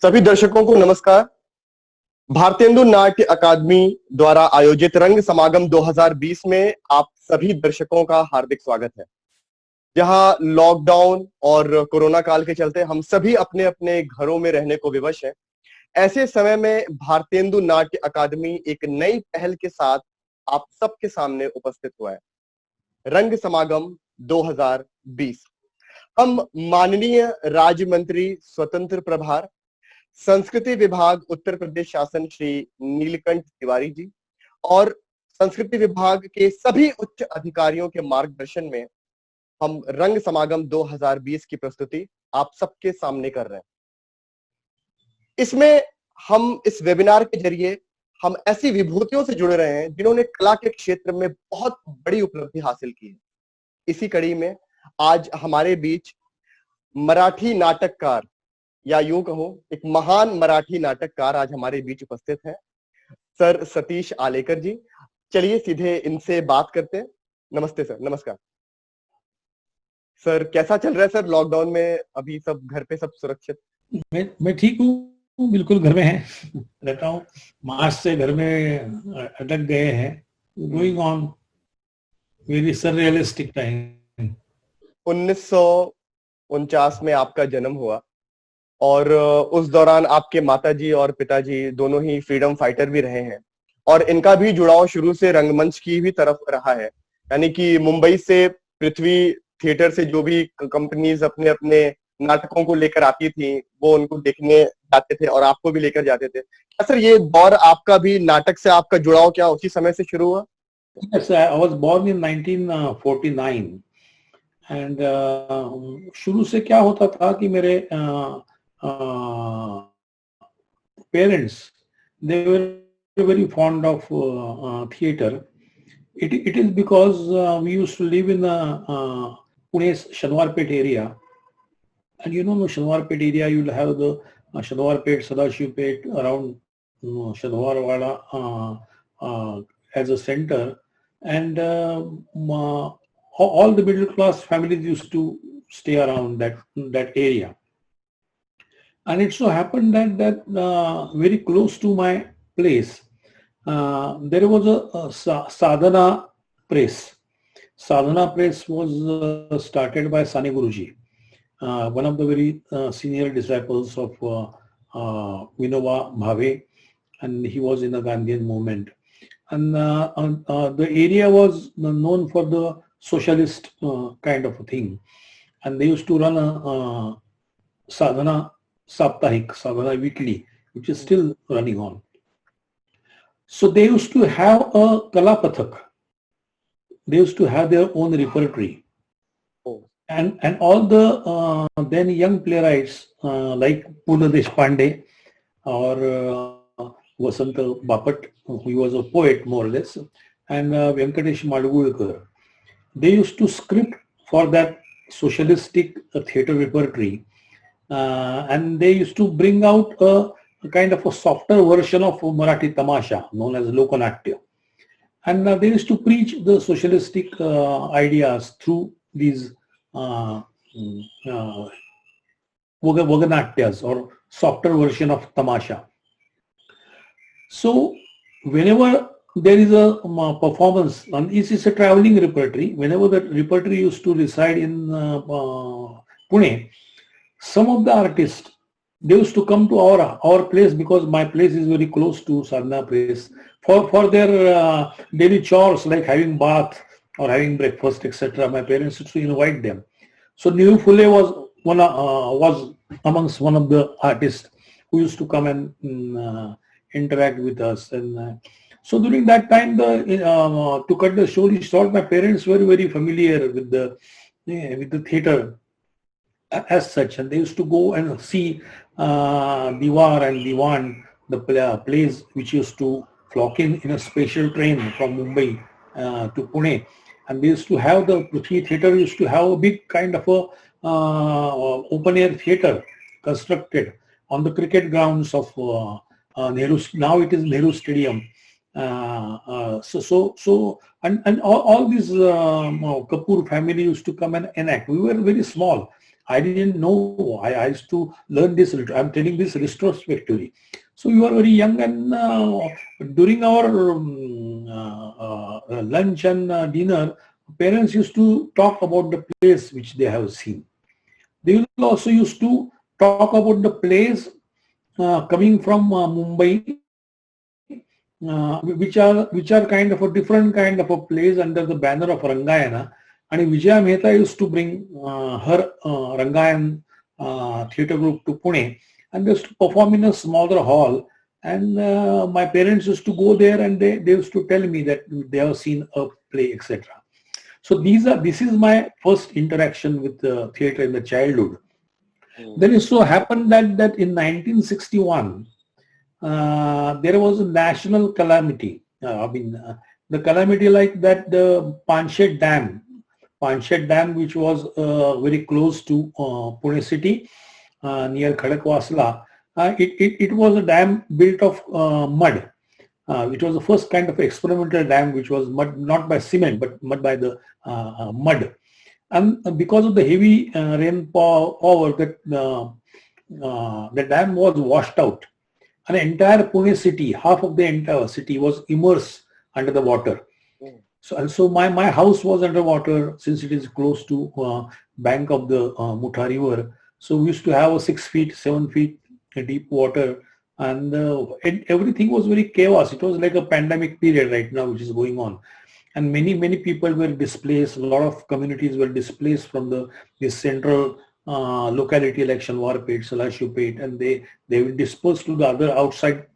सभी दर्शकों को नमस्कार। भारतेंदु नाट्य अकादमी द्वारा आयोजित रंग समागम 2020 में आप सभी दर्शकों का हार्दिक स्वागत है। जहां लॉकडाउन और कोरोना काल के चलते हम सभी अपने अपने घरों में रहने को विवश हैं, ऐसे समय में भारतेंदु नाट्य अकादमी एक नई पहल के साथ आप सबके सामने उपस्थित हुआ है। रंग समागम 2020। हम माननीय राज्य मंत्री स्वतंत्र प्रभार संस्कृति विभाग उत्तर प्रदेश शासन श्री नीलकंठ तिवारी जी और संस्कृति विभाग के सभी उच्च अधिकारियों के मार्गदर्शन में हम रंग समागम 2020 की प्रस्तुति आप सबके सामने कर रहे हैं। इसमें हम इस वेबिनार के जरिए हम ऐसी विभूतियों से जुड़ रहे हैं जिन्होंने कला के क्षेत्र में बहुत बड़ी उपलब्धि हासिल की है। इसी कड़ी में आज हमारे बीच मराठी नाटककार या यूं कहूं एक महान मराठी नाटककार आज हमारे बीच उपस्थित हैं, सर सतीश आलेकर जी। चलिए सीधे इनसे बात करते हैं। नमस्ते सर। नमस्कार सर, कैसा चल रहा है सर लॉकडाउन में? अभी सब घर पे सब सुरक्षित? मैं ठीक हूँ, बिल्कुल घर में है रहता हूँ। मार्च से घर में अटक गए हैं। Going on very surrealistic time. 1949 में आपका जन्म हुआ और उस दौरान आपके माताजी और पिताजी दोनों ही फ्रीडम फाइटर भी रहे हैं और इनका भी जुड़ाव शुरू से रंगमंच की भी तरफ रहा है। यानी कि मुंबई से पृथ्वी थिएटर से जो भी कंपनीज अपने अपने नाटकों को लेकर आती थी वो उनको देखने जाते थे और आपको भी लेकर जाते थे। क्या सर ये दौर आपका भी नाटक से आपका जुड़ाव क्या उसी समय से शुरू हुआ? Yes, I was born in 1949 and शुरू से क्या होता था कि मेरे parents, they were very fond of theater. It is because we used to live in Pune's Shadwarpet area, and you know the Shadwarpet area, you'll have the Shadwarpet, Sadashivpet around Shadwarwala as a center, and all the middle class families used to stay around that area. And it so happened that very close to my place, there was a Sadhana Press. Sadhana Press was started by Sani Guruji, one of the very senior disciples of Vinoba Bhave, and he was in the Gandhian movement. And the area was known for the socialist kind of a thing. And they used to run a Sadhana Saptahik, Sadhana Weekly, which is still running on. So they used to have a Kalapathak. They used to have their own repertory. Oh. And all the then young playwrights like Puna Deshpande or Vasanta Bapat, who was a poet more or less, and Venkatesh Madgulkar, they used to script for that socialistic theatre repertory, and they used to bring out a kind of a softer version of Marathi Tamasha known as Lokanatya. And they used to preach the socialistic ideas through these Vaganatyas or softer version of Tamasha. So whenever there is a performance, and this is a traveling repertory, whenever the repertory used to reside in Pune, some of the artists, they used to come to our place because my place is very close to Sadhana Place for their daily chores like having bath or having breakfast, etc. My parents used to invite them. So Neeru Phule was amongst one of the artists who used to come and interact with us. And so during that time, to cut the story short, my parents were very familiar with the theatre as such, and they used to go and see Diwar and Diwan, the plays which used to flock in a special train from Mumbai to Pune. And they used to have the Prithvi Theatre used to have a big kind of a open air theatre constructed on the cricket grounds of Nehru. Now it is Nehru Stadium. So all these Kapoor family used to come and enact. We were very small. I didn't know. I used to learn this. I'm telling this retrospectively. So you are very young, and during our lunch and dinner, parents used to talk about the place which they have seen. They will also used to talk about the place coming from Mumbai, which are kind of a different kind of a place under the banner of Rangayana. And Vijaya Mehta used to bring her Rangayan theatre group to Pune, and they used to perform in a smaller hall. And my parents used to go there, and they used to tell me that they have seen a play, etc. So this is my first interaction with the theatre in the childhood. Then it so happened that in 1961 there was a national calamity. The calamity like that, the Panshet Dam, which was very close to Pune city, near Khadakwasla. It was a dam built of mud. It was the first kind of experimental dam which was mud, not by cement, but by the mud. And because of the heavy rainfall, that the dam was washed out. And the entire Pune city, half of the entire city was immersed under the water. So my house was underwater, since it is close to bank of the Mutha River. So we used to have a 6 feet, 7 feet deep water, and everything was very chaos. It was like a pandemic period right now, which is going on. And many people were displaced. A lot of communities were displaced from the central locality like Shanwarpet, Salashupet, and they were dispersed to the other outside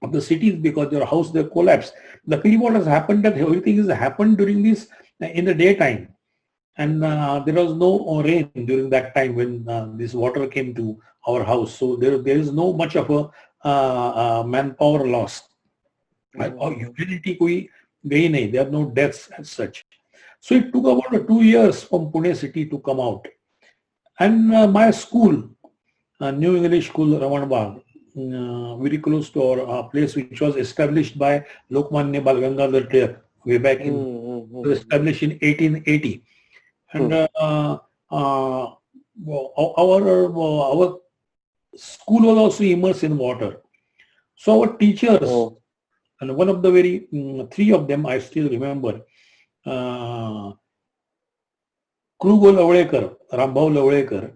of the cities because their house they collapsed. Luckily, what has happened that everything has happened during this in the daytime, and there was no rain during that time when this water came to our house. So there is no much of a manpower loss. Or humanity koi gayi nahi. There are no deaths as such. So it took about 2 years from Pune city to come out. And my school, New English School, Ramanbagh, very close to our place, which was established by Lokmanya Bal Gangadhar Tilak way back established in 1880. And our school was also immersed in water. So our teachers, and one of the very, three of them I still remember, Krugo Lavlekar, Rambhau Lavlekar,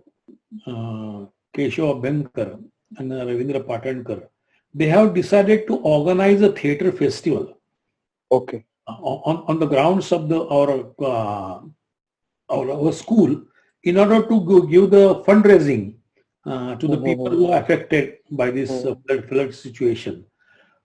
Keshav Abhyankar, and Ravindra Patankar, they have decided to organize a theatre festival. Okay. On the grounds of our school, in order to give the fundraising to the people who are affected by this flood situation.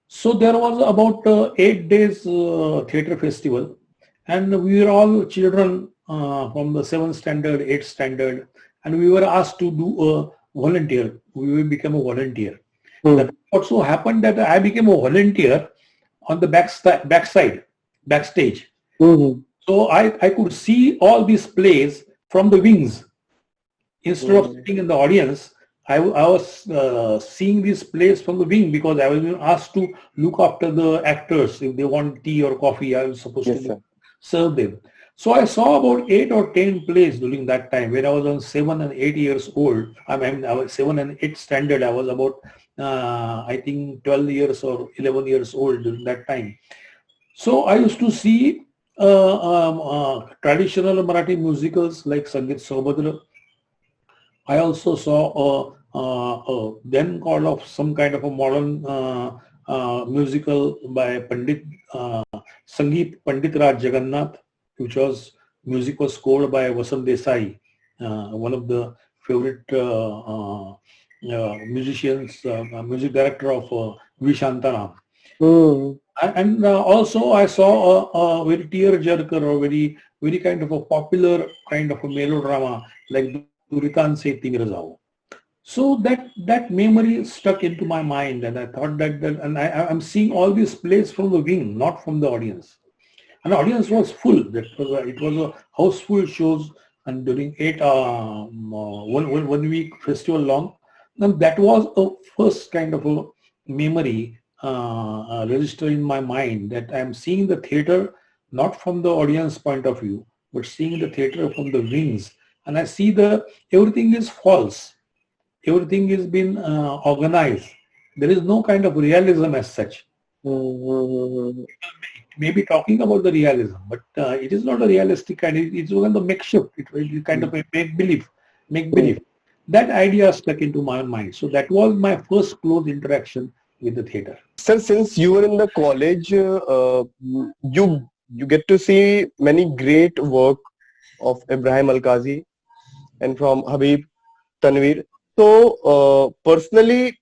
So there was about 8 days theatre festival, and we were all children from the 7th standard, 8th standard, and we were asked to do a volunteer. We will become a volunteer. That also happened that I became a volunteer on the backstage. So I could see all these plays from the wings. Instead of sitting in the audience, I was seeing these plays from the wing, because I was asked to look after the actors. If they want tea or coffee, I was supposed to serve them. So I saw about 8 or 10 plays during that time, when I was on 7 and 8 years old. I was 7 and 8 standard. I was about, I think 12 years or 11 years old during that time. So I used to see traditional Marathi musicals like Sangeet Saubhadra. I also saw then called of some kind of a modern musical by Pandit Sangeet Pandit Raj Jagannath, which was music was scored by Vasant Desai, one of the favorite musicians, music director of V. Shantaram. And also I saw a very tear-jerker or very kind of a popular kind of a melodrama like Duritan Se Tingre Jao. So that memory stuck into my mind, and I thought and I'm seeing all these plays from the wing, not from the audience. And the audience was full. It was a houseful shows, and during 1 week festival long. And that was a first kind of a memory registered in my mind, that I'm seeing the theatre not from the audience point of view, but seeing the theatre from the wings, and I see everything is false. Everything is been organized. There is no kind of realism as such. Mm-hmm. Maybe talking about the realism, but it is not a realistic kind. It's kind of makeshift. It kind of a make believe. That idea stuck into my mind. So that was my first close interaction with the theater. Sir, since you were in the college, you get to see many great work of Ibrahim Al-Qazi and from Habib Tanvir. तो personally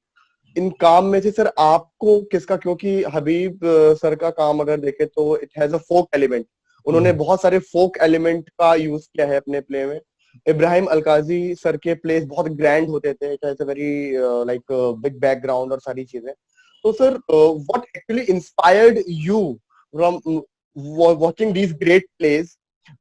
in काम में से sir आपको किसका, क्योंकि हबीब sir का काम अगर देखें तो it has a folk element, उन्होंने बहुत सारे फोक एलिमेंट का यूज किया है अपने प्ले में. इब्राहिम अलकाजी सर के प्लेस बहुत ग्रैंड होते थे, it has a very like big background और सारी चीजें. तो sir what actually inspired you from watching these great place?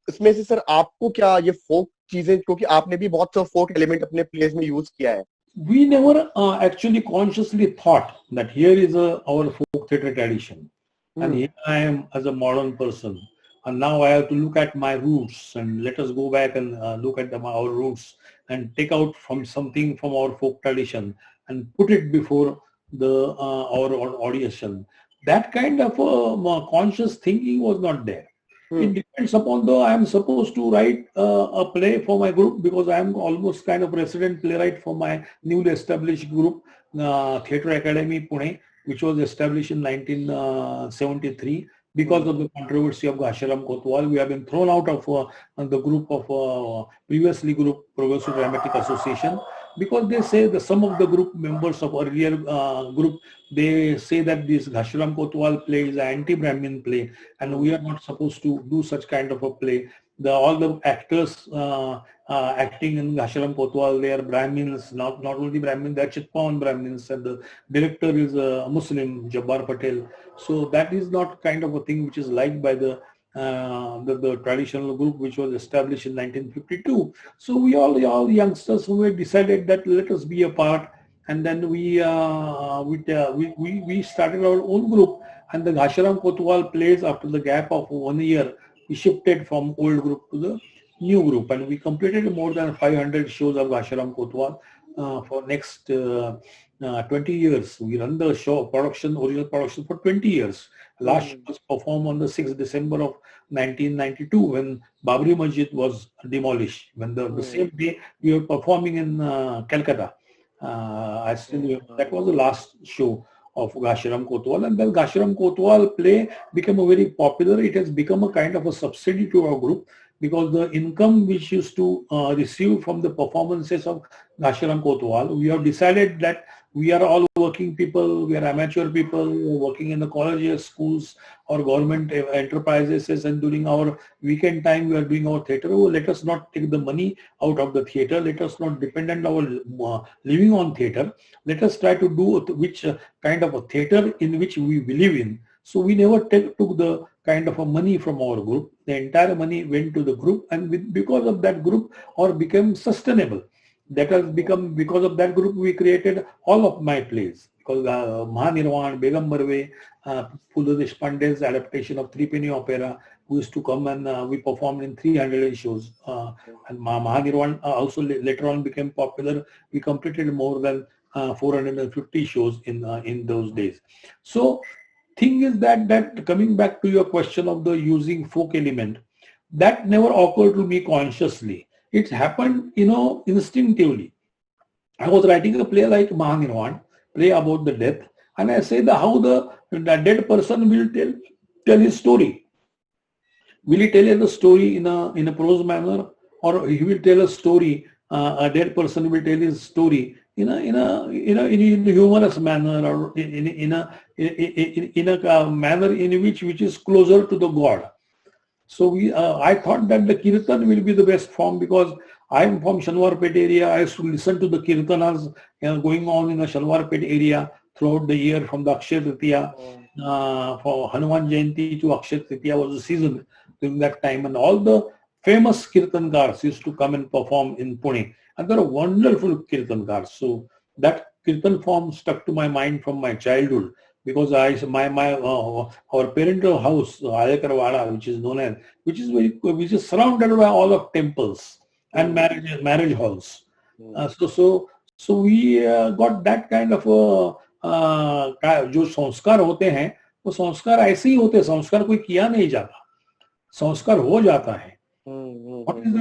इसमें से सर आपको क्या ये फोक चीजें, क्योंकि आपने भी बहुत सा फोक एलिमेंट अपने प्लेस में यूज किया है. We never actually consciously thought that here is our folk theatre tradition, and here I am as a modern person, and now I have to look at my roots, and let us go back and look at our roots and take out from something from our folk tradition and put it before our audience. That kind of conscious thinking was not there. It depends upon though I am supposed to write a play for my group, because I am almost kind of resident playwright for my newly established group, Theatre Academy Pune, which was established in 1973. Because of the controversy of Ghasharam Kotwal, we have been thrown out of the group of previously group Progressive Dramatic Association, because they say that some of the group members of earlier group, they say that this Ghasharam Kotwal play is an anti-Brahmin play, and we are not supposed to do such kind of a play. All the actors acting in Ghasharam Kotwal, they are Brahmins, not only Brahmins, they are Chitpawan Brahmins, and the director is a Muslim, Jabbar Patel. So that is not kind of a thing which is liked by the traditional group which was established in 1952. So we all youngsters who had decided that let us be a part, and then we started our own group, and the Ghasharam Kotwal plays, after the gap of 1 year, we shifted from old group to the new group, and we completed more than 500 shows of Ghasharam Kotwal for next 20 years. We run the show original production for 20 years. Last show was performed on the 6th December of 1992 when Babri Masjid was demolished. When the same day we were performing in Calcutta. I still remember that was the last show of Ghasharam Kotwal, and then Ghasharam Kotwal play became a very popular. It has become a kind of a subsidy to our group, because the income which used to receive from the performances of Ghasharam Kotwal, we have decided that we are all working people, we are amateur people, we are working in the colleges, schools, or government enterprises, and during our weekend time we are doing our theatre. Let us not take the money out of the theatre, let us not depend on our living on theatre, let us try to do which kind of a theatre in which we believe in. So we never took the kind of a money from our group. The entire money went to the group, and because of that group, or became sustainable. That has become, because of that group, we created all of my plays. Because Mahanirvan, Begum Barve, Pula Deshpande's adaptation of Three Penny Opera, who used to come and we performed in 300 shows. And Mahanirvan also later on became popular. We completed more than 450 shows in those days. So, thing is that coming back to your question of the using folk element, that never occurred to me consciously. It happened, instinctively. I was writing a play like Mahanirvan, play about the death, and I say how the dead person will tell his story. Will he tell the story in a prose manner, or he will tell a story? A dead person will tell his story in a humorous manner, or in a manner in which is closer to the God. So I thought that the Kirtan will be the best form, because I am from Shanwarpet area. I used to listen to the Kirtanas going on in the Shanwarpet area throughout the year, from the Akshaya Tritiya for Hanuman Jayanti to Akshaya Tritiya was the season during that time, and all the famous Kirtankars used to come and perform in Pune, and there are wonderful Kirtankars. So that Kirtan form stuck to my mind from my childhood. Because our parental house, Ayakarwada, which is surrounded by all of temples. and marriage halls. Hmm. So we got that kind of जो संस्कार होते हैं वो संस्कार ऐसे ही होते हैं, संस्कार कोई किया नहीं जाता, संस्कार हो जाता है. What is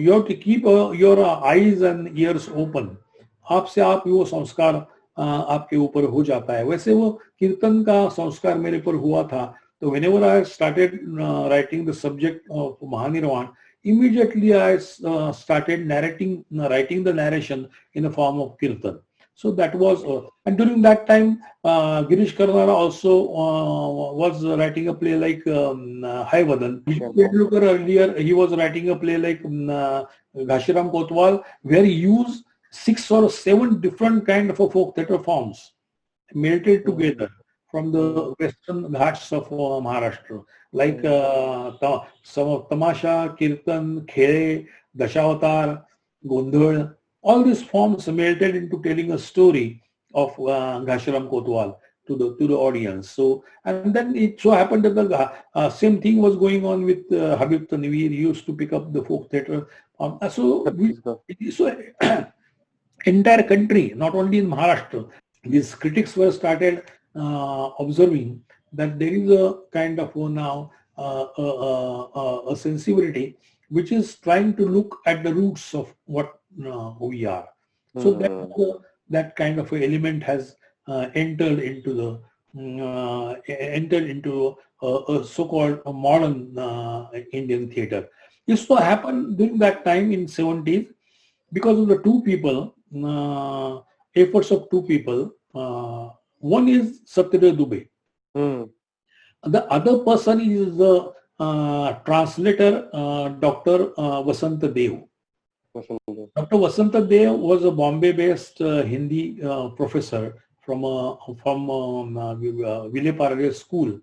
you have to keep your eyes and ears open. आपसे आप वो संस्कार आपके ऊपर हो जाता है. वैसे वो कीर्तन का संस्कार मेरे ऊपर हुआ था. तो whenever I started writing the subject of Mahanirvan, immediately I started writing the narration in the form of kirtan. So that was, and during that time, Girish Karnara also was writing a play like Haivadan. Earlier, he was writing a play like Ghanshiram Kotwal, where he used 6 or 7 different kind of folk theatre forms melted together from the western ghats of Maharashtra, like some of Tamasha, Kirtan, Khere, Dashavatar, Gondhal. All these forms melted into telling a story of Ghanshiram Kotwal to the audience. So, and then it so happened that the same thing was going on with Habib Tanvir. He used to pick up the folk theatre. So entire country, not only in Maharashtra, these critics were started observing that there is a kind of now a sensibility which is trying to look at the roots of what we are. So that kind of element has entered into a so-called modern Indian theatre. This so happened during that time in 70s because of the two people, efforts of two people. One is Satydev Dubey. The other person is the translator, Dr. Vasant Dev. Dr. Vasant Dev was a Bombay-based Hindi professor from Vile school.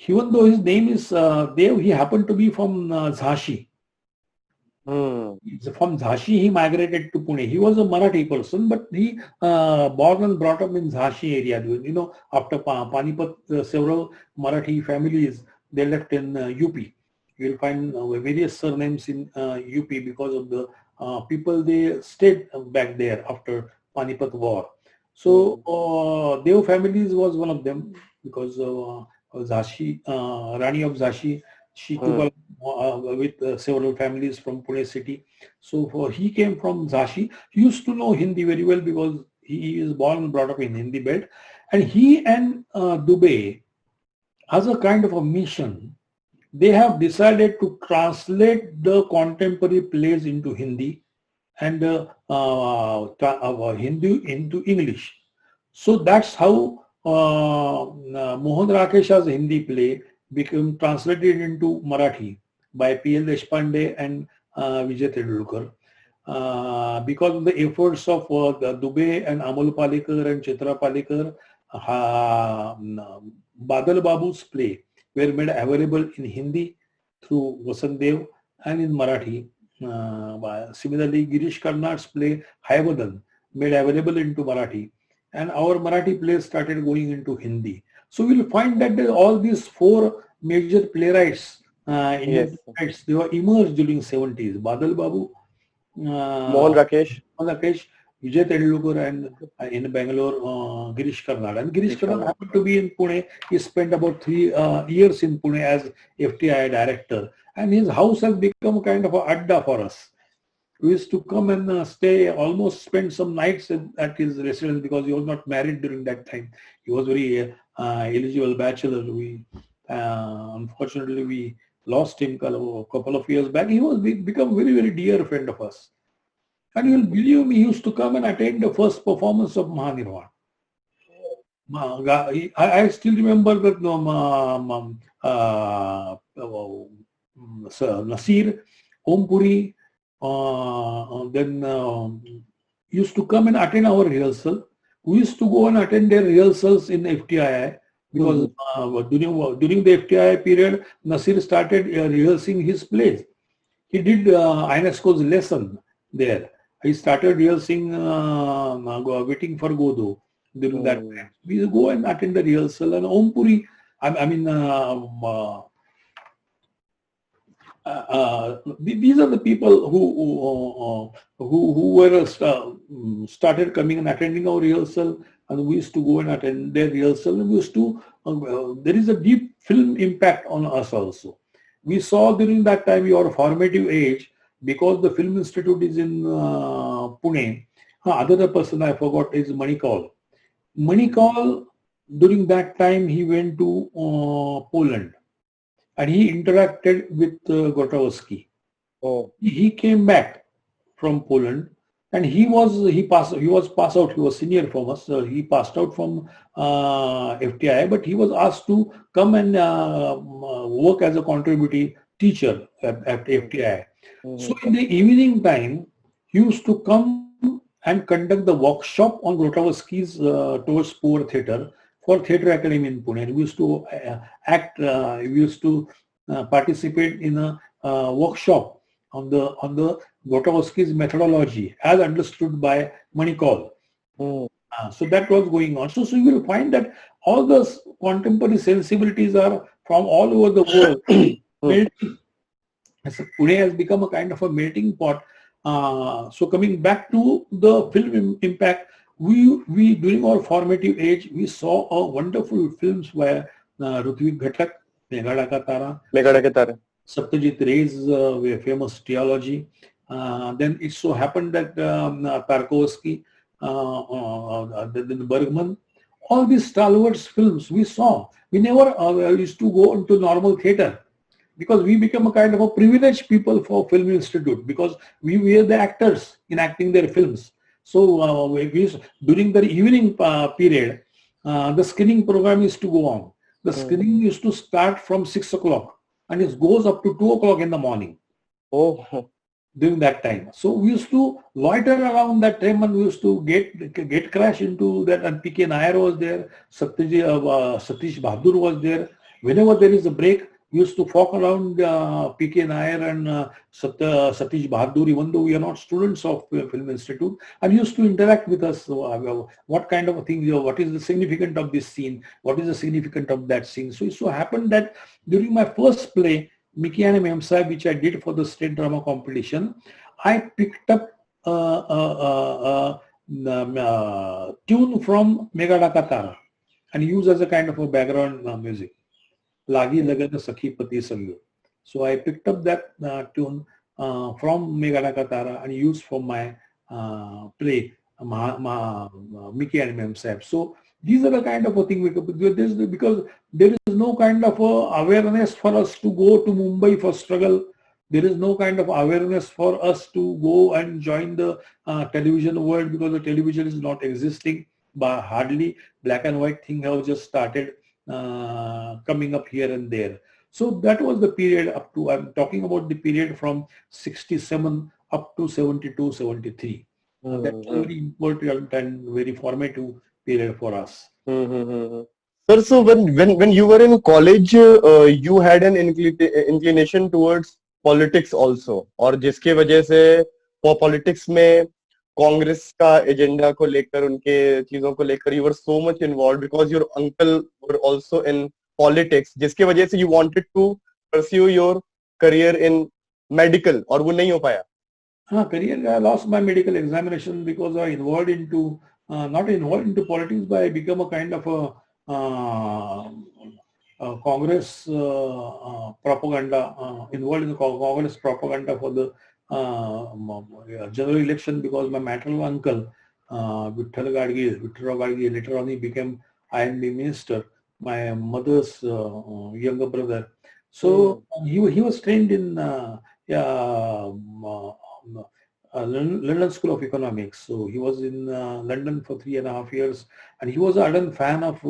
Even though his name is Dev, he happened to be from Jhansi. From Jhansi, he migrated to Pune. He was a Marathi person, but he born and brought up in Jhansi area. You know, after Panipat, several Marathi families, they left in UP. You will find various surnames in UP because of the people they stayed back there after Panipat war. So Dev families was one of them because Jhansi, Rani of Jhansi, she took with several families from Pune city. So he came from Jhansi. He used to know Hindi very well because he is born and brought up in Hindi belt. And he and Dubey, as a kind of a mission, they have decided to translate the contemporary plays into Hindi and Hindi into English. So that's how Mohan Rakesha's Hindi play became translated into Marathi by P.L. Deshpande and Vijay Tendulkar. Because of the efforts of Dubey and Amal Palekar and Chitra Palekar, Badal Babu's play were made available in Hindi through Vasant Dev and in Marathi. Similarly, Girish Karnad's play Haivadan made available into Marathi, and our Marathi plays started going into Hindi. So we'll find that all these 4 major playwrights, Indian playwrights, they were emerged during 70s. Badal Babu, Mohan Rakesh, Vijay Tendulkar, and in Bangalore, Girish Karnad. And Girish Karnad happened to be in Pune. He spent about 3 years in Pune as FTI director. And his house has become kind of a adda for us. We used to come and stay, almost spend some nights at his residence because he was not married during that time. He was very eligible bachelor. Unfortunately, we lost him a couple of years back. He was become very, very dear friend of us. And you'll believe me, he used to come and attend the first performance of Mahanirvan. I still remember that Nasir, Om Puri, then used to come and attend our rehearsal. We used to go and attend their rehearsals in FTI because during the FTI period, Nasir started rehearsing his plays. He did INESCO's lesson there. He started rehearsing Waiting for Godot during that time. We used to go and attend the rehearsal, and Om Puri, these are the people who were started coming and attending our rehearsal, and we used to go and attend their rehearsal, and we used to there is a deep film impact on us also. We saw during that time your formative age, because the Film Institute is in Pune. Other person I forgot is Manikal. Manikal, during that time, he went to Poland and he interacted with Grotowski. Oh. He came back from Poland and he was passed out. He was senior from us. So he passed out from FTI, but he was asked to come and work as a contributing teacher at FTI. So in the evening time, he used to come and conduct the workshop on Grotowski's Towards Poor Theatre for Theatre Academy in Pune. We used to we used to participate in a workshop on the Grotowski's methodology as understood by Manikal. So that was going on. So you will find that all those contemporary sensibilities are from all over the world. So Pune has become a kind of a melting pot. So coming back to the film impact, we during our formative age, we saw a wonderful films by Rutvik Ghatak, Meghada Ka Tara, Satyajit Ray's famous theology. Then it so happened that Tarkovsky, then Bergman, all these stalwart films we saw. We never used to go into normal theatre, because we become a kind of a privileged people for Film Institute, because we were the actors in acting their films. So during the evening period, the screening program used to go on. The screening used to start from 6 o'clock and it goes up to 2 o'clock in the morning. Oh. During that time. So we used to loiter around that time and we used to get crash into that, and P.K. Nair was there, Satish Bahadur was there. Whenever there is a break, we used to walk around P.K. Nair and Satish Bahadur, even though we are not students of Film Institute, and used to interact with us. What kind of a thing, what is the significance of this scene? What is the significance of that scene? So it so happened that during my first play, Mickey and Mem Sahib, which I did for the state drama competition, I picked up tune from Meghada Ka Tara and used as a kind of a background music. Lagi Lagan Sakhi Pati Sangu. So I picked up that tune from Meghada Ka Tara and used for my play, Mickey and Mem Sahib. So these are the kind of a thing because there is no kind of awareness for us to go to Mumbai for struggle. There is no kind of awareness for us to go and join the television world, because the television is not existing, but hardly black and white thing have just started coming up here and there. So that was the period up to, I'm talking about the period from 67 up to 72, 73. That's a very important and very formative period for us. Sir, so when you were in college, you had an inclination towards politics also, और जिसके वजह से politics में कांग्रेस का agenda को लेकर, उनके चीजों को लेकर you were so much involved because your uncle were also in politics, जिसके वजह से you wanted to pursue your career in medical, और वो नहीं हो पाया. Career, I lost my medical examination because I involved into not involved into politics, but I become a kind of a Congress propaganda, involved in the Congress propaganda for the general election, because my maternal uncle, Vittal Gadge, later on he became INB minister, my mother's younger brother. So he was trained in London School of Economics. So he was in London for 3.5 years, and he was an ardent fan of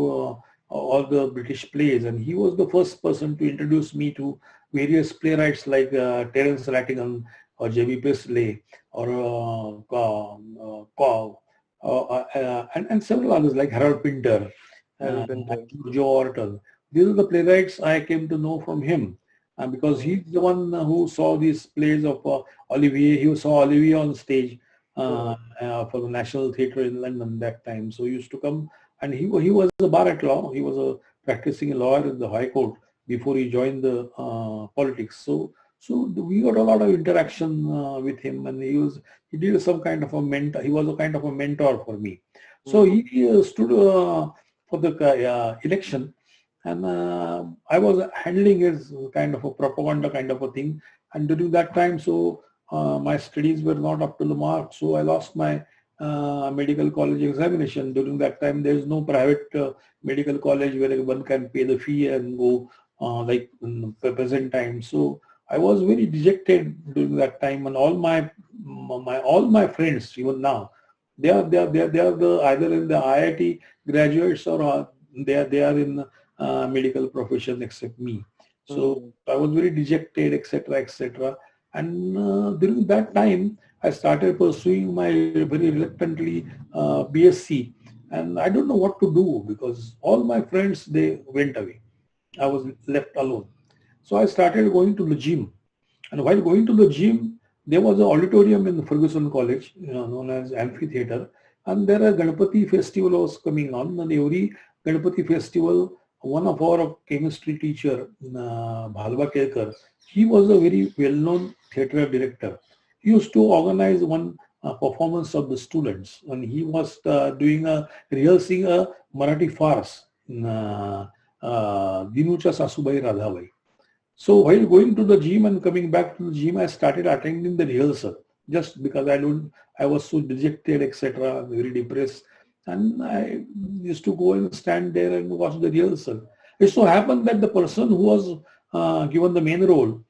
all the British plays, and he was the first person to introduce me to various playwrights like Terence Rattingham or J.B. Priestley or and several others like Harold Pinter, Joe Orton. These are the playwrights I came to know from him. Because he's the one who saw these plays of Olivier. He saw Olivier on stage for the National Theatre in London that time. So he used to come, and he was a bar at law. He was a practicing lawyer in the High Court before he joined the politics. So So we got a lot of interaction with him, and he did some kind of a mentor. He was a kind of a mentor for me. So he stood for the election, and I was handling his kind of a propaganda kind of a thing. And during that time, so my studies were not up to the mark, so I lost my medical college examination. During that time, there is no private medical college where one can pay the fee and go like in the present time. So I was very dejected during that time, and all my friends, even now, they are the either in the IIT graduates, or they are in medical profession except me. So I was very dejected, etc., etc. And during that time, I started pursuing my very reluctantly BSc, and I don't know what to do because all my friends, they went away. I was left alone. So I started going to the gym, and while going to the gym, there was an auditorium in the Ferguson College, known as amphitheater, and there a Ganpati festival was coming on, and every Ganpati festival, one of our chemistry teacher, Bhalva Kelkar, he was a very well-known theatre director. He used to organize one performance of the students, and he was rehearsing a Marathi farce, Dinucha Sasubai Radhabai. So while going to the gym and coming back to the gym, I started attending the rehearsal just because I was so dejected, etc., very depressed. And I used to go and stand there and watch the rehearsal. It so happened that the person who was given the main role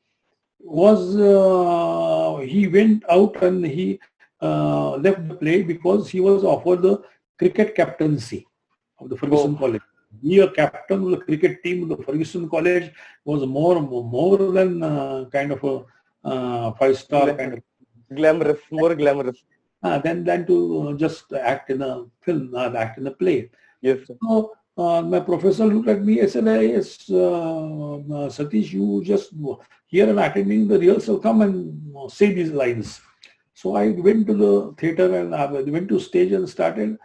he went out and he left the play because he was offered the cricket captaincy of the Ferguson College. Be a captain of the cricket team of the Ferguson College was more than kind of a five-star kind of glamorous, more glamorous than to just act in a film, act in a play. Yes, sir. So my professor looked at me and said, "Yes, Satish, you just here and attending the rehearsal, come and say these lines." So I went to the theater and I went to stage and started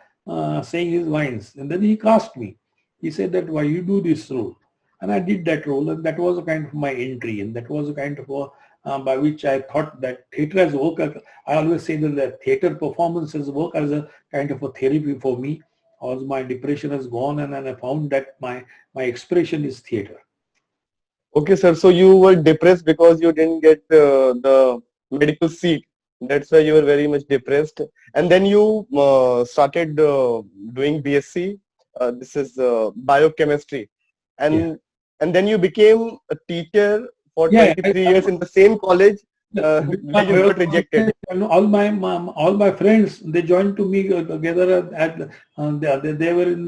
saying his lines. And then he cast me. He said that, "Why you do this role?" And I did that role, and that was a kind of my entry, and that was a kind of by which I thought that theatre as work. I always say that the theatre performance has work as a kind of a therapy for me. As my depression has gone, and I found that my expression is theatre. Okay, sir. So you were depressed because you didn't get the medical seat. That's why you were very much depressed. And then you started doing BSc. This is biochemistry, and then you became a teacher for 23 years in the same college. You got rejected. All my friends, they joined to me together at they were in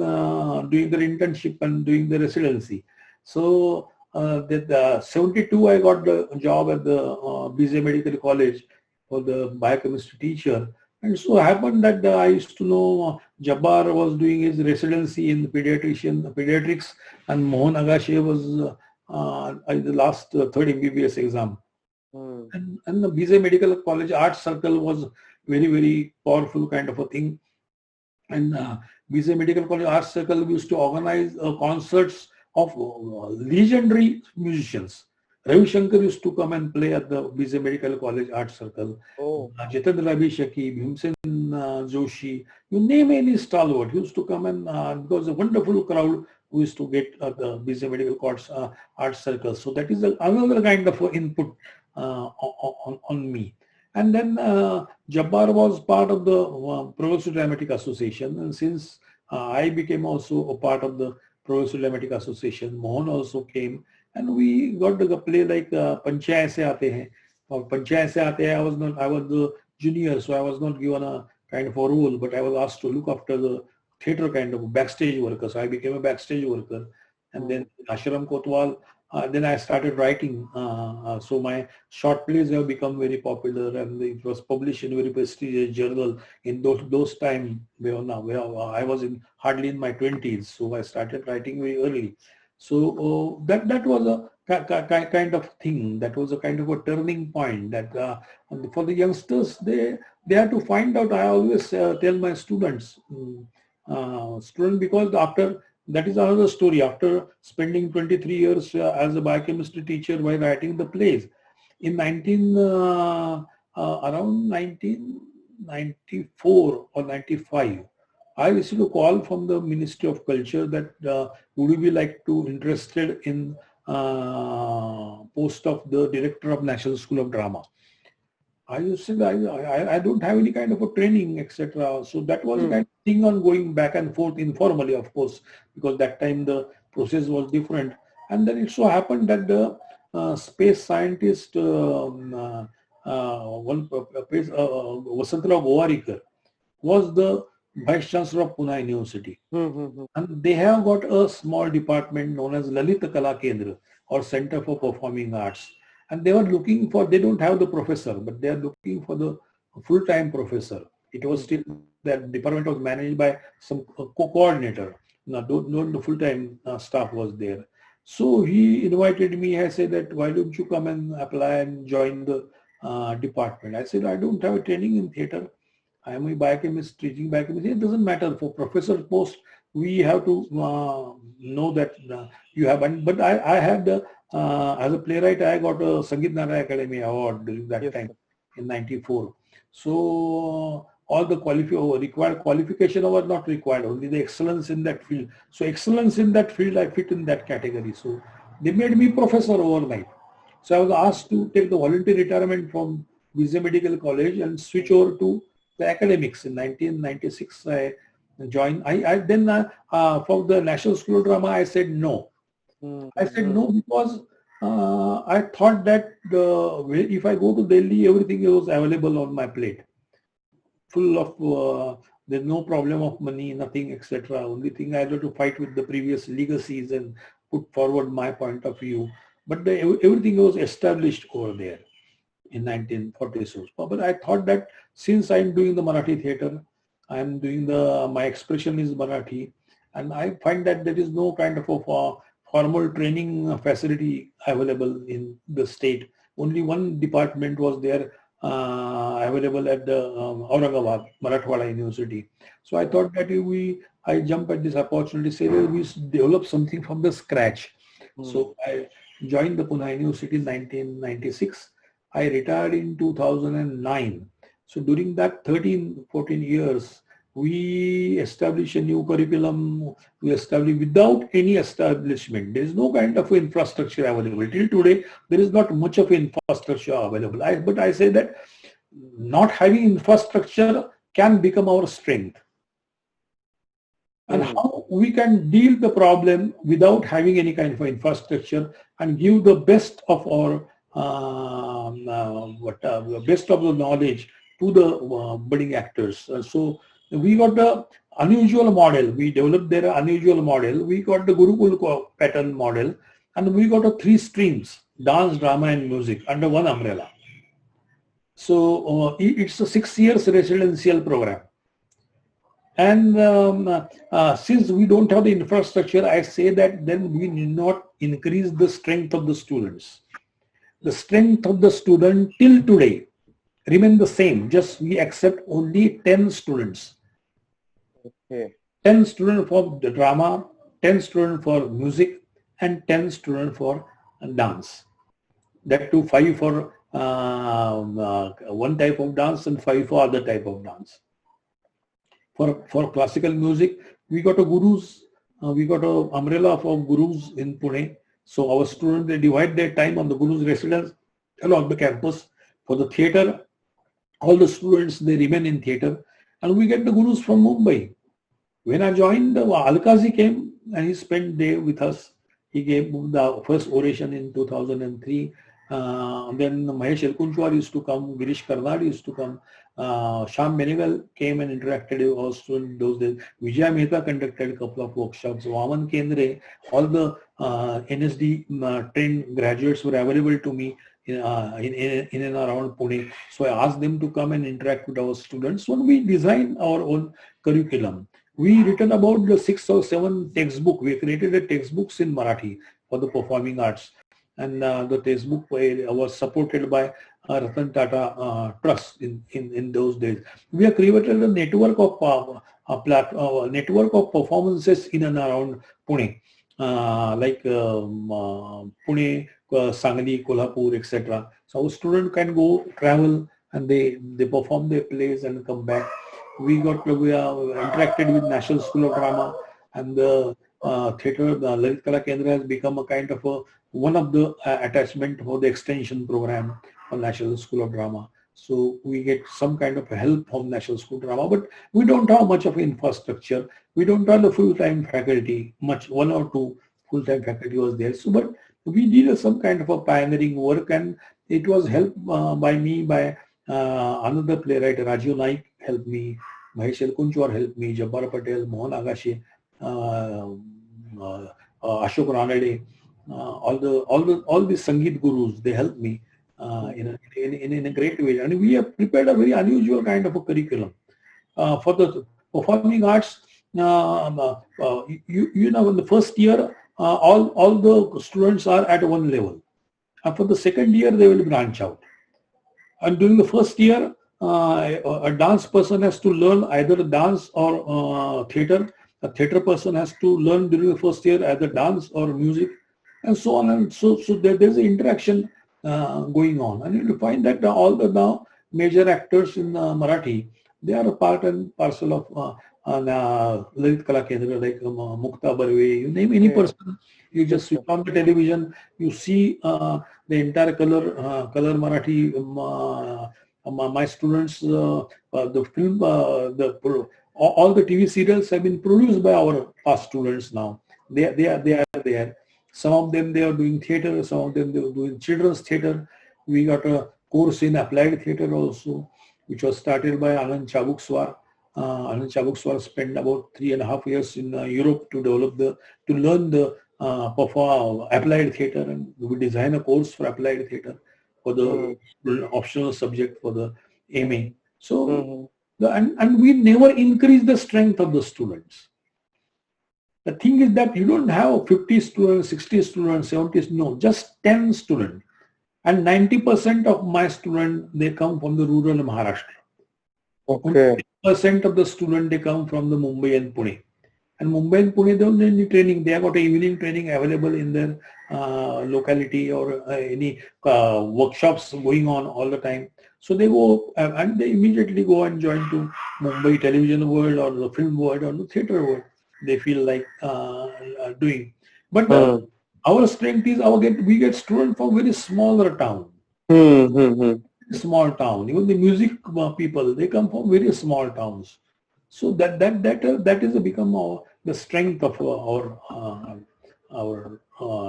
doing their internship and doing the residency. So that 72 I got the job at the BJ Medical College for the biochemistry teacher. And so happened that I used to know Jabbar was doing his residency in pediatrics, and Mohan Agashe was in the last third MBBS exam. And the BJ Medical College Art Circle was very, very powerful kind of a thing. And BJ Medical College Art Circle used to organize concerts of legendary musicians. Ravi Shankar used to come and play at the BJ Medical College Art Circle. Jitendra Abhisheki, Bhimsen Joshi, you name any stalwart, used to come and because a wonderful crowd who used to get at the BJ Medical College Art Circle. So that is another kind of input on me. And then Jabbar was part of the Progressive Dramatic Association, and since I became also a part of the Progressive Dramatic Association, Mohan also came, and we got the play like Panchayat Se Aate Hain. Or Panchayat Se Aate Hain, I was the junior, so I was not given a kind of a role, but I was asked to look after the theatre kind of backstage worker. So I became a backstage worker. And then Ashram Kotwal, then I started writing. So my short plays have become very popular, and it was published in a very prestigious journal in those times where I was hardly in my 20s. So I started writing very early. So that was a kind of thing. That was a kind of a turning point. That for the youngsters, they have to find out. I always tell my students, because after that is another story. After spending 23 years as a biochemistry teacher while writing the plays, in around 1994 or 95, I received a call from the Ministry of Culture that would you be like to interested in post of the director of National School of Drama. I said I don't have any kind of a training, etc. So that was a kind of thing on going back and forth informally, of course, because that time the process was different. And then it so happened that the space scientist Vasantaraw Gowarikar was the Vice Chancellor of Pune University. And they have got a small department known as Lalita Kala Kendra or Center for Performing Arts. And they were looking for, they don't have the professor, but they are looking for the full-time professor. It was still, that department was managed by some co-coordinator. Now, not the full-time staff was there. So he invited me. I said that, why don't you come and apply and join the department? I said, I don't have a training in theater. I am a biochemist, teaching biochemistry. It doesn't matter. For professor post, we have to know that you have, but I had, as a playwright, I got a Sangeet Naraya Academy Award during that time in 94. So all the required qualification was not required, only the excellence in that field. So excellence in that field, I fit in that category. So they made me professor overnight. So I was asked to take the voluntary retirement from Vizag Medical College and switch over to the academics. In 1996, I joined. Then for the National School of Drama, I said no. I said no because I thought that if I go to Delhi, everything was available on my plate, full of there's no problem of money, nothing, etc. Only thing I had to fight with the previous legacies and put forward my point of view. But everything was established over there in 1940s. But I thought that since I'm doing the Marathi theater, I'm doing my expression is Marathi, and I find that there is no kind of a formal training facility available in the state. Only one department was there available at the Aurangabad, Marathwada University. So I thought that I jump at this opportunity, say that we develop something from the scratch. So I joined the Pune University in 1996. I retired in 2009. So during that 13-14 years, we established a new curriculum. We established without any establishment. There is no kind of infrastructure available. Till today, there is not much of infrastructure available. But I say that not having infrastructure can become our strength. And how we can deal the problem without having any kind of infrastructure and give the best of our best of the knowledge to the budding actors. So we got the unusual model. We developed their unusual model. We got the Gurukul pattern model, and we got 3 streams: dance, drama, and music under one umbrella. So it's a 6 years residential program. And since we don't have the infrastructure, I say that then we need not increase the strength of the students. The strength of the student till today remain the same. Just we accept only 10 students. Okay. 10 students for the drama, 10 students for music, and 10 students for dance. That too 5 for one type of dance and 5 for other type of dance. For classical music, we got a gurus, we got a umbrella for gurus in Pune. So our students, they divide their time on the gurus' residence along the campus. For the theater, all the students, they remain in theater. And we get the gurus from Mumbai. When I joined, Alkazi came and he spent day with us. He gave the first oration in 2003. Then Mahesh Elkunchwar used to come, Girish Karnad used to come, Shyam Benegal came and interacted with our students those days. Vijay Mehta conducted a couple of workshops. Vaman Kendre, all the NSD trained graduates were available to me in and around Pune. So I asked them to come and interact with our students. When we designed our own curriculum, we written about the 6 or 7 textbooks. We created a textbooks in Marathi for the performing arts. And the textbook was supported by Ratan Tata Trust in those days. We have created a network of network of performances in and around Pune, like Pune, Sangli, Kolhapur, etc. So our student can go travel and they perform their plays and come back. We interacted with National School of Drama, and the theatre, the Lalit Kala Kendra has become a kind of one of the attachment for the extension program for National School of Drama. So we get some kind of help from National School of Drama, but we don't have much of infrastructure. We don't have the full-time faculty, one or two full-time faculty was there. So, but we did some kind of a pioneering work, and it was helped by me, by another playwright, Rajiv Naik helped me, Mahesh Elkunchwar helped me, Jabbar Patel, Mohan Agashe, Ashok Ranade, all the Sangeet gurus, they helped me in a great way. And we have prepared a very unusual kind of a curriculum for the performing arts. You know, in the first year, all the students are at one level. And for the second year, they will branch out. And during the first year, a dance person has to learn either dance or theatre. A theatre person has to learn during the first year either dance or music, and so on. And so there's an interaction going on. And you find that all the now major actors in Marathi, they are a part and parcel of Lalit Kala Kendra, like Mukta Barve. You name any person, you just switch on the television, you see the entire color Marathi. My students, the film, all the TV serials have been produced by our past students now. They are there. Some of them they are doing theatre, some of them they are doing children's theatre. We got a course in applied theatre also, which was started by Anand Chabukswar. Anand Chabukswar spent about 3.5 years in Europe to learn the perform applied theatre, and we design a course for applied theatre for the optional subject for the MA. So and we never increase the strength of the students. The thing is that you don't have 50 students, 60 students, 70, no, just 10 students. And 90% of my students, they come from the rural Maharashtra. Okay. 10% of the students, they come from the Mumbai and Pune. And Mumbai and Pune, they don't need any training. They have got evening training available in their locality, or any workshops going on all the time. So they go and they immediately go and join to Mumbai television world or the film world or the theatre world. They feel like doing. But our strength is we get students from very smaller town. Small town. Even the music people, they come from very small towns. So that is become the strength of our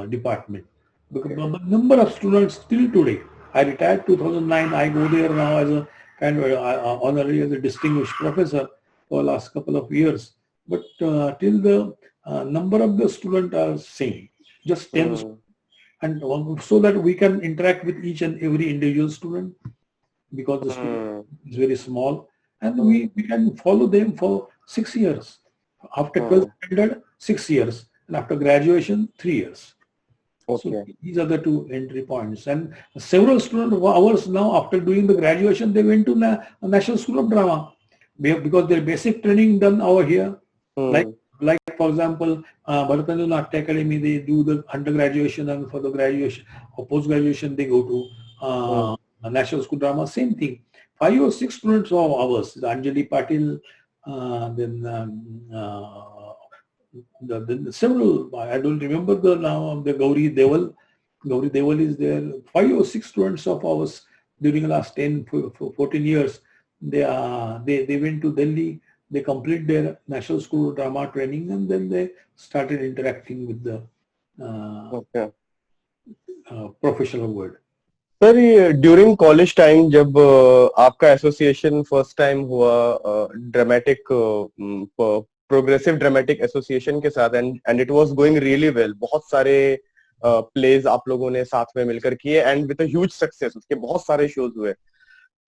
department. Because the number of students still today. I retired 2009. I go there now as a kind of honorary, as a distinguished professor for the last couple of years. But till the number of the students are same, just 10, and so that we can interact with each and every individual student, because the student is very small, and we can follow them for 6 years. After 12th standard, 6 years, and after graduation, 3 years. Okay. So these are the two entry points. And several students of ours now, after doing the graduation, they went to National School of Drama, because their basic training done over here. Like for example, Bharatanatyam Natya Academy, they do the undergraduation, and for the graduation or post-graduation, they go to National School of Drama. Same thing. 5 or 6 students of ours, Anjali Patil, then several, I don't remember the now, the Gauri Deval. Gauri Deval is there. 5 or 6 students of ours during the last 10, 14 years, they went to Delhi. They complete their National School of Drama training, and then they started interacting with the professional world. Sir, during college time जब आपका association first time हुआ dramatic progressive dramatic association के साथ, and it was going really well, बहुत सारे pledge आप लोगों ने साथ में मिलकर किए and with a huge success, उसके बहुत सारे शोज हुए,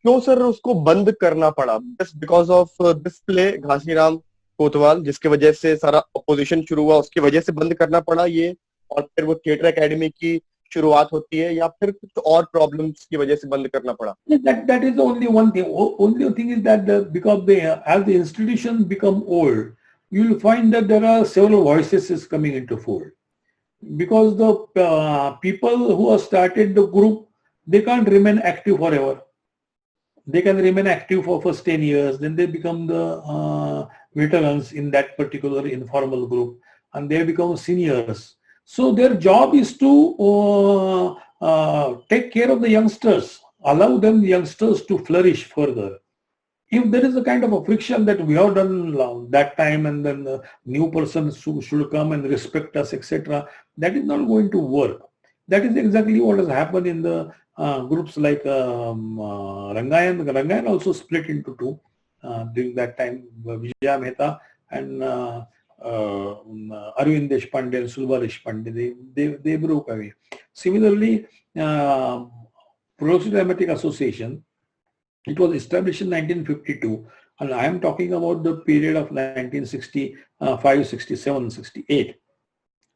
क्यों सर उसको बंद करना पड़ा? Just because of this play Ghasiram कोतवाल, जिसकी वजह से सारा अपोजिशन शुरू हुआ, उसकी वजह से बंद करना पड़ा ये, और फिर वो थिएटर एकेडमी की शुरुआत होती है, या फिर कुछ और प्रॉब्लम्स की वजह से बंद करना पड़ा? That is the only one thing. Only thing is that because as the institutions become old, you will find that there are several voices is coming into fold. Because the people who have started the group, they can't remain active forever. They can remain active for first 10 years, then they become the veterans in that particular informal group, and they become seniors. So their job is to take care of the youngsters, allow them youngsters to flourish further. If there is a kind of a friction that we have done that time, and then the new person should come and respect us, etc., that is not going to work. That is exactly what has happened in the groups like Rangayan. Rangayan also split into two during that time. Vijaya Mehta and Arvind Deshpande and Sulba Deshpande, they broke away. Similarly, Progressive Dramatic Association, it was established in 1952, and I am talking about the period of 1965, 67, 68.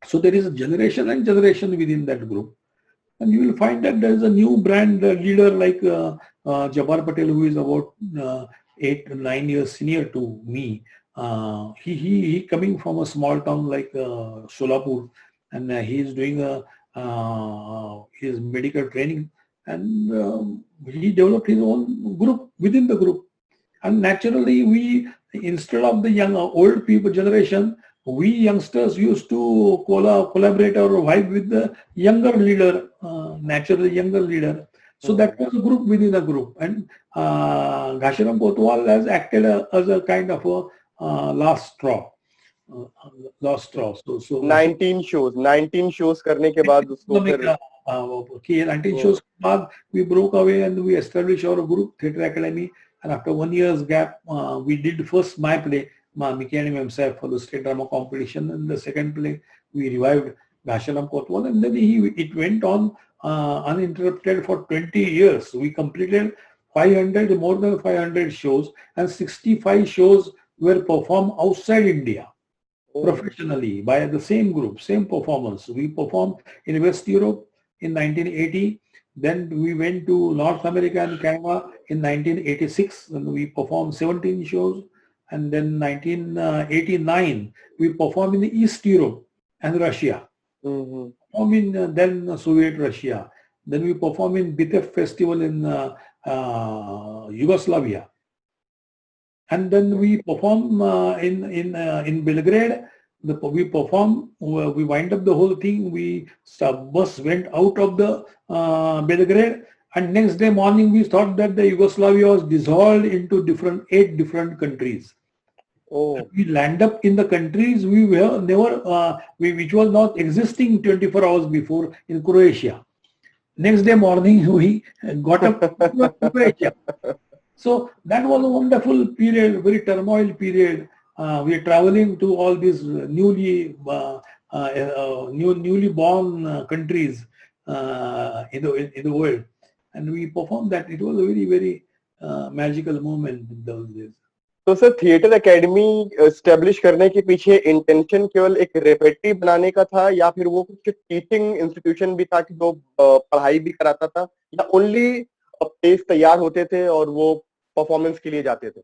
So there is a generation and generation within that group. And you will find that there is a new brand leader like Jabbar Patel, who is about 8 or 9 years senior to me. He coming from a small town like Solapur, and he is doing his medical training, and he developed his own group within the group. And naturally, we, instead of the young old people generation, we youngsters used to collaborate or vibe with the younger leader, naturally younger leader. So that was a group within a group. And Ghanshyam Kotwal has acted as a kind of a last straw. So 19 shows करने के बाद उसको फिर 19 shows के बाद we broke away and we established our group, Theatre Academy. And after 1 year's gap, we did first my play, Mickey and himself, for the state drama competition, and the second play we revived Ghanshyam Kotwal, and then it went on uninterrupted for 20 years. We completed more than 500 shows, and 65 shows were performed outside India professionally by the same group, same performance. We performed in West Europe in 1980. Then we went to North America and Canada in 1986, and we performed 17 shows. And then 1989, we performed in East Europe and Russia. Performed in then Soviet Russia. Then we performed in Bitev Festival in Yugoslavia. And then we perform in Belgrade. We perform. We wind up the whole thing. We bus went out of the Belgrade, and next day morning we thought that the Yugoslavia was dissolved into 8 different countries. We land up in the countries we were never, which was not existing 24 hours before, in Croatia. Next day morning we got up to Croatia. So that was a wonderful period, very turmoil period. We are traveling to all these newly born countries in the world, and we performed that. It was a very, very magical moment in those days. तो sir theatre academy establish करने के पीछे intention केवल एक रेपेटिव बनाने का था, या फिर वो कुछ टीचिंग इंस्टीट्यूशन भी था कि जो पढ़ाई भी कराता था, या ओनली प्लेस तैयार होते थे और वो परफॉर्मेंस के लिए जाते थे?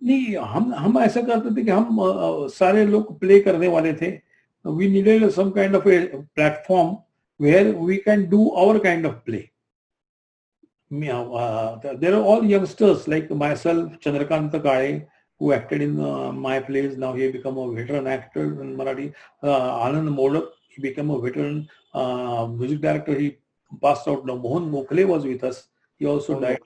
नहीं, हम ऐसा करते थे कि हम सारे लोग प्ले करने वाले थे. We needed some kind of a platform where we can do our kind of play. There are all youngsters like myself, Chandrakanta Kale, who acted in my plays. Now he become a veteran actor in Marathi. Anand Modak, he became a veteran music director. He passed out. Now Mohan Mokhale was with us. He also died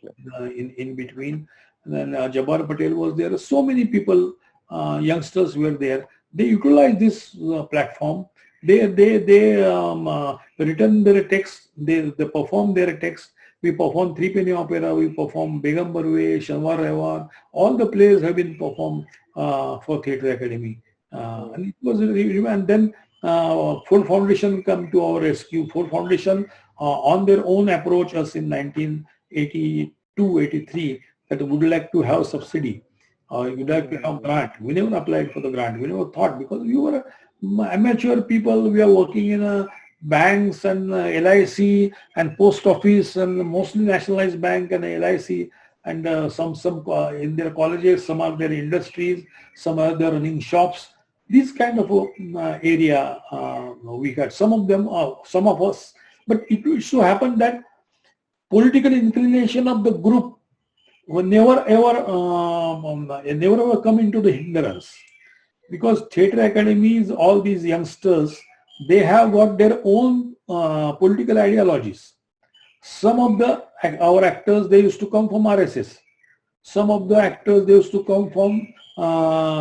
in between. And then Jabbar Patel was there. So many people, youngsters were there. They utilized this platform. They written their text. They performed their text. We performed Three Penny Opera. We performed Begum Barwe, Shanwar Rehwar. All the plays have been performed for Theatre Academy. And it was and then Ford Foundation come to our rescue. Ford Foundation on their own approach us in 1982-83 that would like to have subsidy. You'd like to have grant. We never applied for the grant. We never thought, because we were amateur people. We are working in banks and LIC and post office, and mostly nationalized bank and LIC, and some in their colleges, some are their industries, some are their running shops. This kind of area we had. Some of them, some of us. But it so happened that political inclination of the group will never ever come into the hindrance, because theatre academies, all these youngsters, they have got their own political ideologies. Some of our actors, they used to come from RSS. Some of the actors, they used to come from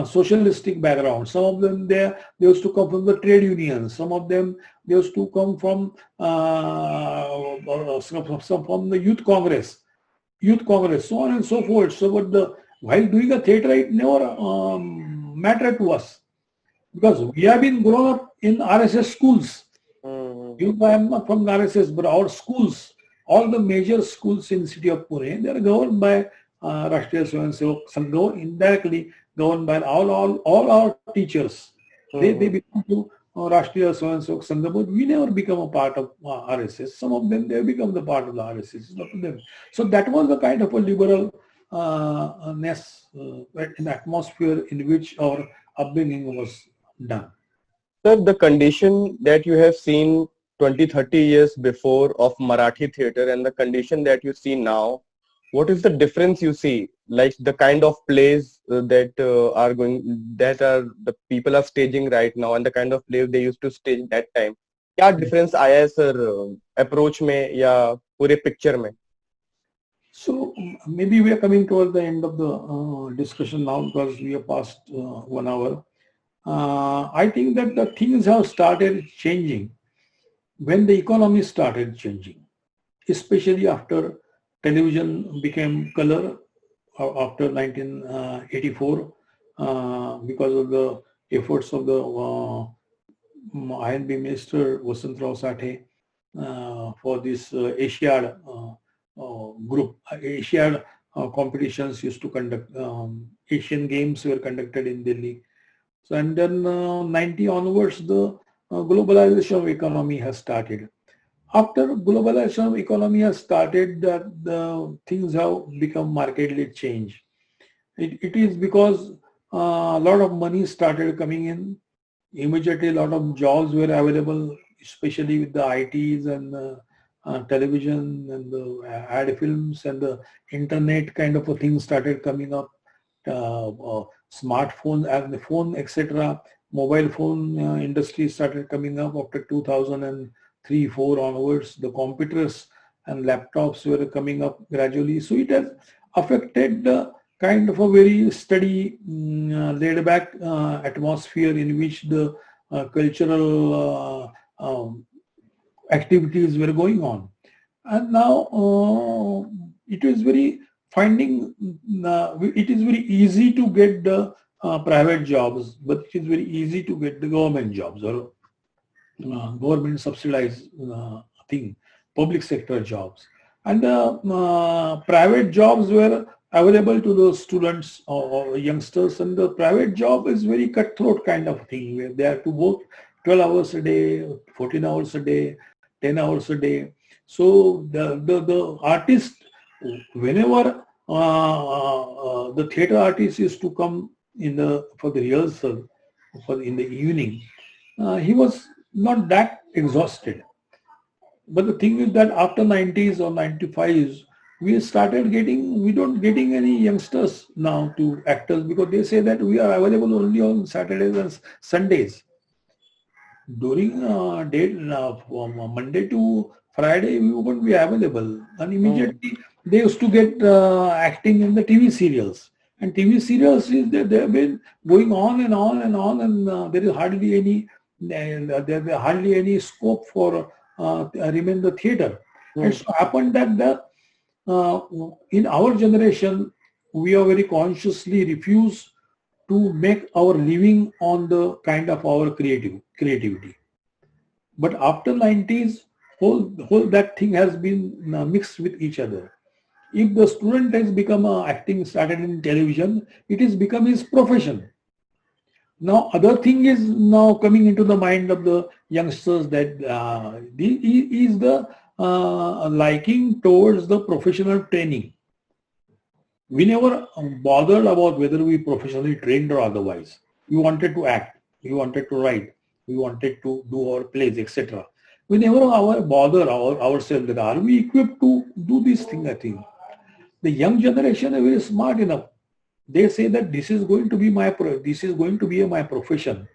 socialistic background. Some of them, they used to come from the trade unions. Some of them, they used to come from from the youth congress, so on and so forth. So, while doing a theatre, it never mattered to us, because we have been grown up in RSS schools. I am not from RSS, but our schools, all the major schools in the city of Pune, they are governed by Rashtriya Swayamsevak Sangha, indirectly governed by all our teachers. They become to Rashtriya Swayamsevak Sangha, but we never become a part of RSS. Some of them, they become the part of the RSS. It's not to them. So that was the kind of a liberal ness in the atmosphere in which our upbringing was done. Sir, the condition that you have seen 20-30 years before of Marathi theatre and the condition that you see now, what is the difference you see? Like the kind of plays that the people are staging right now and the kind of plays they used to stage that time. क्या difference आया है sir approach में या पूरे picture में? So maybe we are coming towards the end of the discussion now, because we are past 1 hour. I think that the things have started changing when the economy started changing, especially after television became color after 1984, because of the efforts of the INB Minister Vasantrao Sathe for this Asiad group. Asiad competitions used to conduct, Asian Games were conducted in Delhi. So, and then 90 onwards, the globalization of economy has started. After globalization of economy has started, the things have become markedly changed. It is because a lot of money started coming in. Immediately, a lot of jobs were available, especially with the ITs and television and the ad films and the internet kind of a thing started coming up. Smartphones and the phone, etc. Mobile phone industry started coming up after 2003-4 onwards. The computers and laptops were coming up gradually. So it has affected the kind of a very steady, laid back atmosphere in which the cultural activities were going on. And now it is very it is very easy to get the private jobs, but it is very easy to get the government jobs or government subsidized thing, public sector jobs. And the private jobs were available to the students or youngsters, and the private job is very cutthroat kind of thing where they have to work 12 hours a day, 14 hours a day, 10 hours a day. So the artist, whenever the theatre artist used to come for the rehearsal in the evening, he was not that exhausted. But the thing is that after 90s or 95s, we started getting any youngsters now to actors, because they say that we are available only on Saturdays and Sundays. During from Monday to Friday, we wouldn't be available. And immediately they used to get acting in the TV serials. And TV serials, they have been going on and on and on, and there is hardly any scope for remain the theatre. It so happened that in our generation, we are very consciously refused to make our living on the kind of our creativity. But after 90s, whole that thing has been mixed with each other. If the student has become acting started in television, it has become his profession. Now, other thing is now coming into the mind of the youngsters that is the liking towards the professional training. We never bothered about whether we professionally trained or otherwise. We wanted to act, we wanted to write, we wanted to do our plays, etc. we never bother ourselves that are we equipped to do this thing. I think the young generation are very smart enough. They say that this is going to be my profession.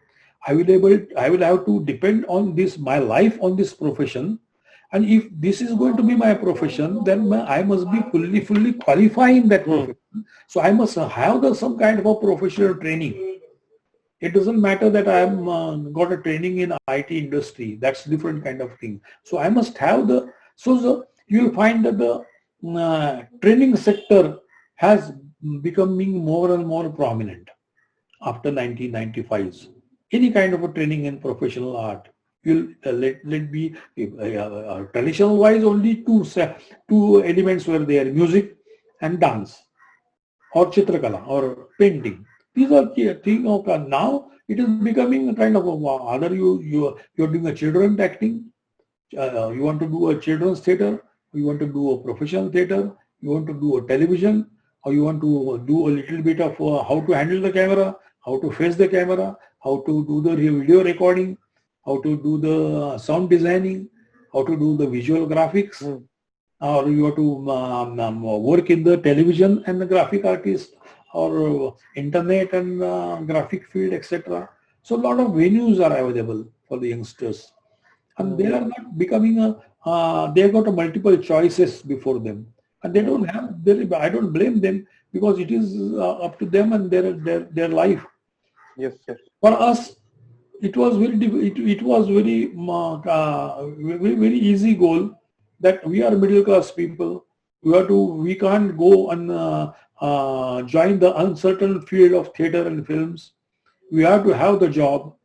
I will have to depend on this, my life on this profession. And if this is going to be my profession, then I must be fully qualified in that profession. So I must have some kind of a professional training. It doesn't matter that I am got a training in IT industry. That's different kind of thing. So I must have you will find that the training sector has becoming more and more prominent after 1995s. Any kind of a training in professional art will let be traditional wise only two elements were there: music and dance, or chitrakala, or painting. These are things of now. It is becoming a kind of other. You're doing a children acting. You want to do a children's theater. You want to do a professional theater. You want to do a television, or you want to do a little bit of how to handle the camera, how to face the camera, how to do the video recording, how to do the sound designing, how to do the visual graphics, or you have to work in the television and the graphic artist, or internet and graphic field, etc. So a lot of venues are available for the youngsters, and they are not becoming they have got a multiple choices before them, and they don't have. I don't blame them, because it is up to them and their life. Yes, yes. For us, it was very easy goal, that we are middle class people. We can't go and join the uncertain field of theater and films. We have to have the job.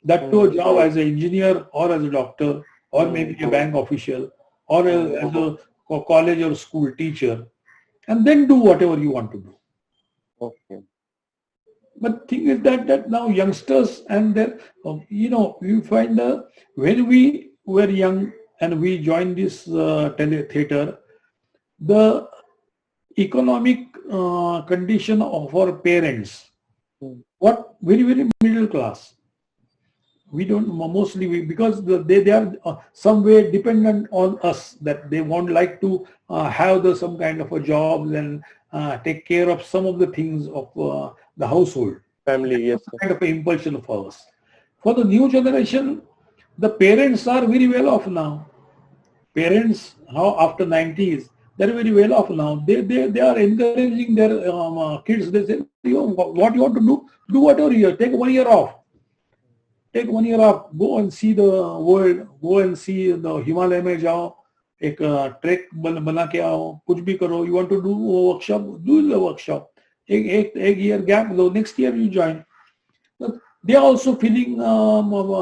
That to a job as an engineer, or as a doctor, or maybe a bank official, or as a college or school teacher, and then do whatever you want to do. Okay. But thing is that now youngsters and their, you find when we were young and we joined this theater, the economic condition of our parents, what very middle class. We don't mostly because they are some way dependent on us, that they won't like to have some kind of a job and take care of some of the things of the household. Family, yes. Kind of an impulsion for us. For the new generation, the parents are very well off now. Parents now after 90s, they're very well off now. They are encouraging their kids. They say, what you want to do whatever you take 1 year off. Take 1 year off, go and see the world, go and see the Himalaya में जाओ, एक track बना के आओ, कुछ भी करो. You want to do a workshop, do the workshop. एक year gap, next year you join. But they are also feeling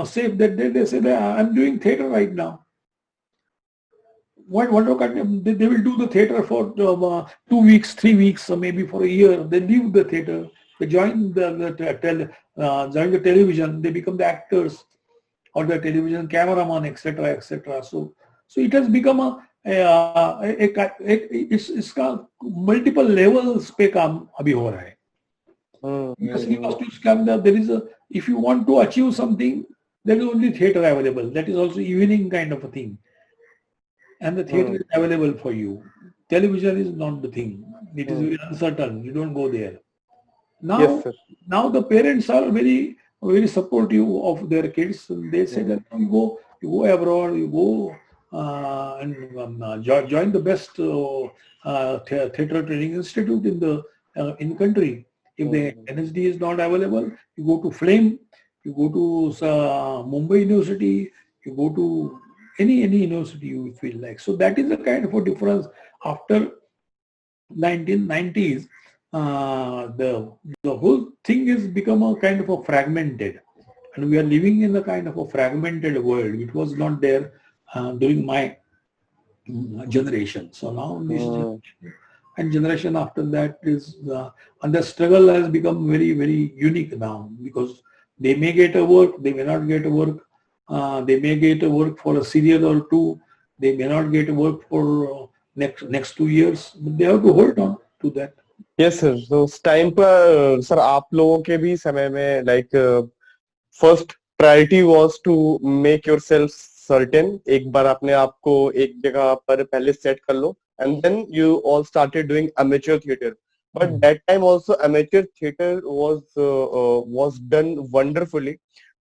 safe, that they say that I'm doing theater right now. They will do the theater for 2 weeks, 3 weeks, or maybe for a year. They leave the theater. They join join the television. They become the actors or the television cameraman, etc., etc. So it has become it's multiple levels पे काम अभी हो रहा है. There is if you want to achieve something, there is only theater available. That is also evening kind of a thing, and the theater is available for you. Television is not the thing. It is very uncertain. You don't go there. Now the parents are very supportive of their kids. They say that you go abroad, you go and join the best theater training institute in country. If the NSD is not available, you go to Flame, you go to Mumbai University, you go to any university you feel like. So that is the kind of a difference. After 1990s, the whole thing has become a kind of a fragmented, and we are living in a kind of a fragmented world. It was not there during my generation. So now this generation and generation after that is, and the struggle has become very unique now, because they may get a work, they may not get a work. They may get a work for a serial or two. They may not get a work for next 2 years, but they have to hold on to that. Yes, sir. So उस time पर sir आप लोगों के भी समय में like first priority was to make yourself certain, एक बार आपने आपको एक जगह पर पहले सेट कर लो, and then you all started doing amateur theatre. But that time also amateur theatre was done wonderfully,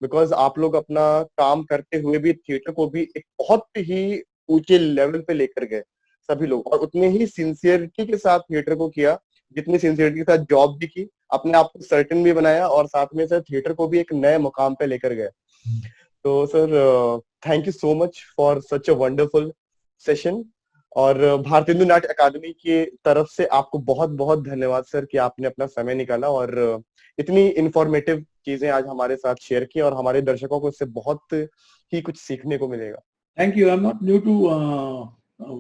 because आप लोग अपना काम करते हुए भी थिएटर को भी एक बहुत ही ऊंचे लेवल पे लेकर गए सभी लोग, और उतने ही सिंसियरिटी के साथ थिएटर को किया जितनी सिंसियरिटी के साथ जॉब भी की, अपने आप को सर्टेन भी बनाया, और साथ में सर थिएटर को भी एक नए मुकाम पे लेकर गए. तो sir thank you so much for such a wonderful session. और भारतेंदु नाट्य अकादमी की तरफ से आपको बहुत बहुत धन्यवाद सर कि आपने अपना समय निकाला और इतनी इंफॉर्मेटिव चीजें आज हमारे साथ शेयर की, और हमारे दर्शकों को इससे बहुत ही कुछ सीखने को मिलेगा. Thank you. I'm not new to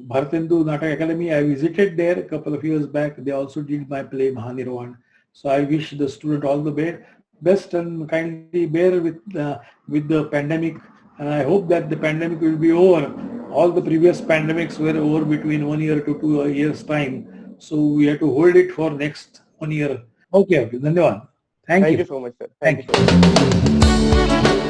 Bharatendu Natak Academy. I visited there a couple of years back. They also did my play Mahanirvan. So I wish the student all the best and kindly bear with the pandemic. And I hope that the pandemic will be over. All the previous pandemics were over between 1 year to 2 years time. So we have to hold it for next 1 year. Okay. Dhanyawad. Thank you. Thank you so much, sir. Thank you so much.